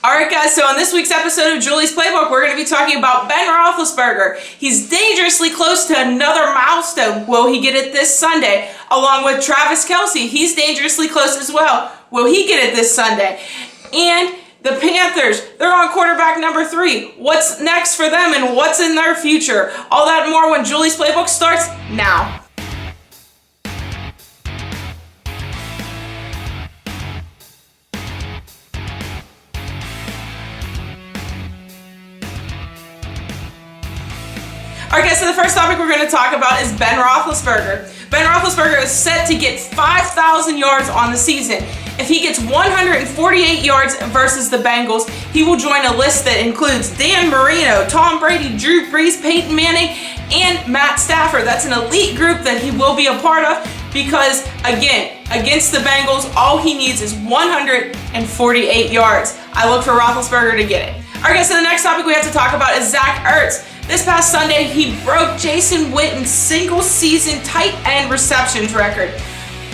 Alright guys, so on this week's episode of Julie's Playbook, we're going to be talking about Ben Roethlisberger. He's dangerously close to another milestone. Will he get it this Sunday? Along with Travis Kelce, he's dangerously close as well. Will he get it this Sunday? And the Panthers, they're on quarterback number 3. What's next for them and what's in their future? All that and more when Julie's Playbook starts now. Alright guys, so the first topic we're going to talk about is Ben Roethlisberger. Ben Roethlisberger is set to get 5,000 yards on the season. If he gets 148 yards versus the Bengals, he will join a list that includes Dan Marino, Tom Brady, Drew Brees, Peyton Manning, and Matt Stafford. That's an elite group that he will be a part of because, again, against the Bengals, all he needs is 148 yards. I look for Roethlisberger to get it. Alright guys, so the next topic we have to talk about is Zach Ertz. This past Sunday, he broke Jason Witten's single-season tight end receptions record.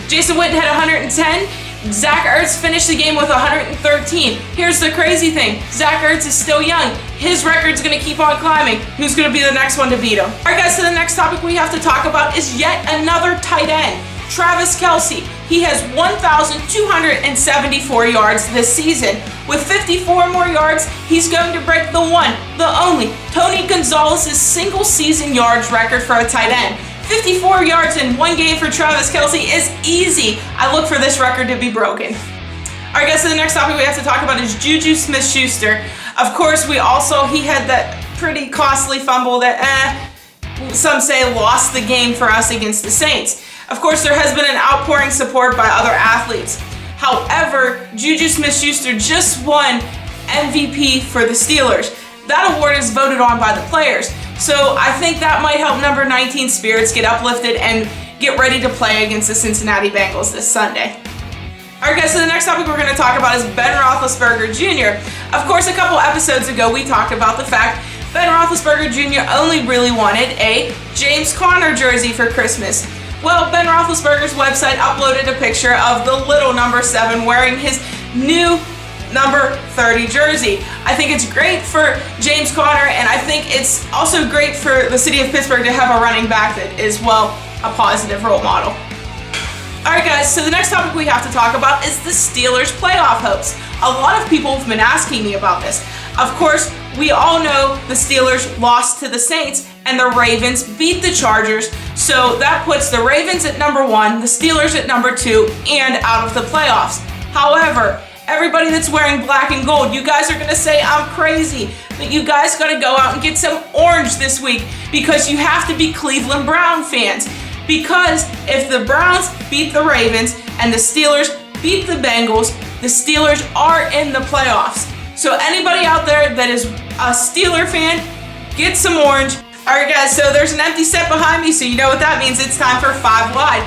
Jason Witten had 110. Zach Ertz finished the game with 113. Here's the crazy thing. Zach Ertz is still young. His record's going to keep on climbing. Who's going to be the next one to beat him? All right, guys, so the next topic we have to talk about is yet another tight end, Travis Kelce. He has 1,274 yards this season. With 54 more yards, he's going to break the one, the only, Tony Gonzalez's single-season yards record for a tight end. 54 yards in one game for Travis Kelce is easy. I look for this record to be broken. Alright guys, so the next topic we have to talk about is Juju Smith-Schuster. Of course, he had that pretty costly fumble that, some say lost the game for us against the Saints. Of course, there has been an outpouring support by other athletes. However, Juju Smith-Schuster just won MVP for the Steelers. That award is voted on by the players. So I think that might help number 19 spirits get uplifted and get ready to play against the Cincinnati Bengals this Sunday. Alright guys, so the next topic we're going to talk about is Ben Roethlisberger Jr. Of course, a couple episodes ago we talked about the fact Ben Roethlisberger Jr. only really wanted a James Conner jersey for Christmas. Well, Ben Roethlisberger's website uploaded a picture of the little number 7 wearing his new number 30 jersey. I think it's great for James Conner, and I think it's also great for the city of Pittsburgh to have a running back that is, well, a positive role model. Alright guys, so the next topic we have to talk about is the Steelers' playoff hopes. A lot of people have been asking me about this. Of course, we all know the Steelers lost to the Saints and the Ravens beat the Chargers, so that puts the Ravens at number 1, the Steelers at number 2, and out of the playoffs. However, everybody that's wearing black and gold, you guys are going to say I'm crazy, but you guys got to go out and get some orange this week because you have to be Cleveland Brown fans. Because if the Browns beat the Ravens and the Steelers beat the Bengals, the Steelers are in the playoffs. So anybody out there that is a Steeler fan, get some orange. Alright guys, so there's an empty set behind me, so you know what that means. It's time for 5 Wide.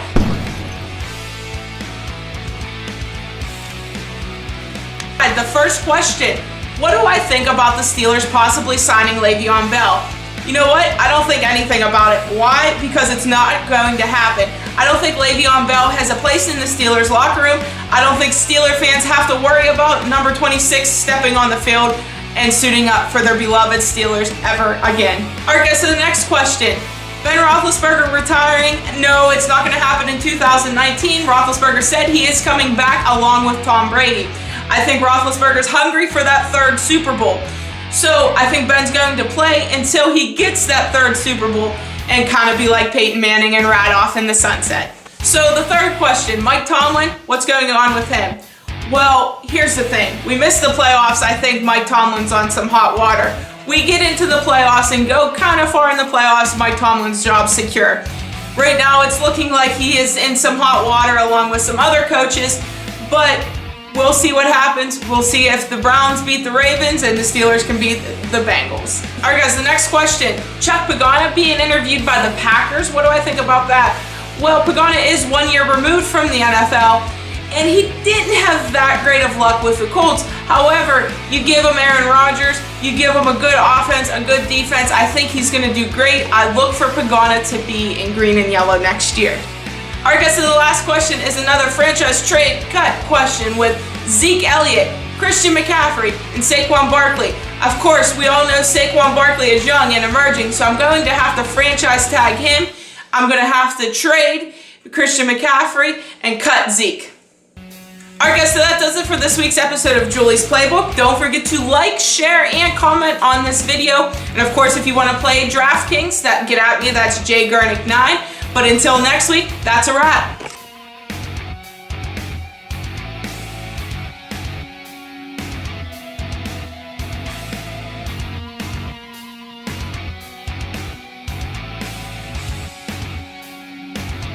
The first question, what do I think about the Steelers possibly signing Le'Veon Bell? You know what? I don't think anything about it. Why? Because it's not going to happen. I don't think Le'Veon Bell has a place in the Steelers locker room. I don't think Steeler fans have to worry about number 26 stepping on the field and suiting up for their beloved Steelers ever again. Alright guys, so the next question. Ben Roethlisberger retiring? No, it's not going to happen in 2019. Roethlisberger said he is coming back along with Tom Brady. I think Roethlisberger's hungry for that 3rd Super Bowl. So I think Ben's going to play until he gets that 3rd Super Bowl and kind of be like Peyton Manning and ride off in the sunset. So the third question, Mike Tomlin, what's going on with him? Well, here's the thing. We missed the playoffs. I think Mike Tomlin's on some hot water. We get into the playoffs and go kind of far in the playoffs, Mike Tomlin's job's secure. Right now it's looking like he is in some hot water along with some other coaches, but we'll see what happens. We'll see if the Browns beat the Ravens and the Steelers can beat the Bengals. Alright guys, the next question. Chuck Pagano being interviewed by the Packers. What do I think about that? Well, Pagano is 1 year removed from the NFL, and he didn't have that great of luck with the Colts. However, you give him Aaron Rodgers, you give him a good offense, a good defense, I think he's going to do great. I look for Pagano to be in green and yellow next year. Alright guys, so the last question is another franchise trade cut question with Zeke Elliott, Christian McCaffrey, and Saquon Barkley. Of course, we all know Saquon Barkley is young and emerging, so I'm going to have to franchise tag him. I'm going to have to trade Christian McCaffrey and cut Zeke. Alright guys, so that does it for this week's episode of Julie's Playbook. Don't forget to like, share, and comment on this video. And of course, if you want to play DraftKings, get at me. That's JGurnick9. But until next week, that's a wrap.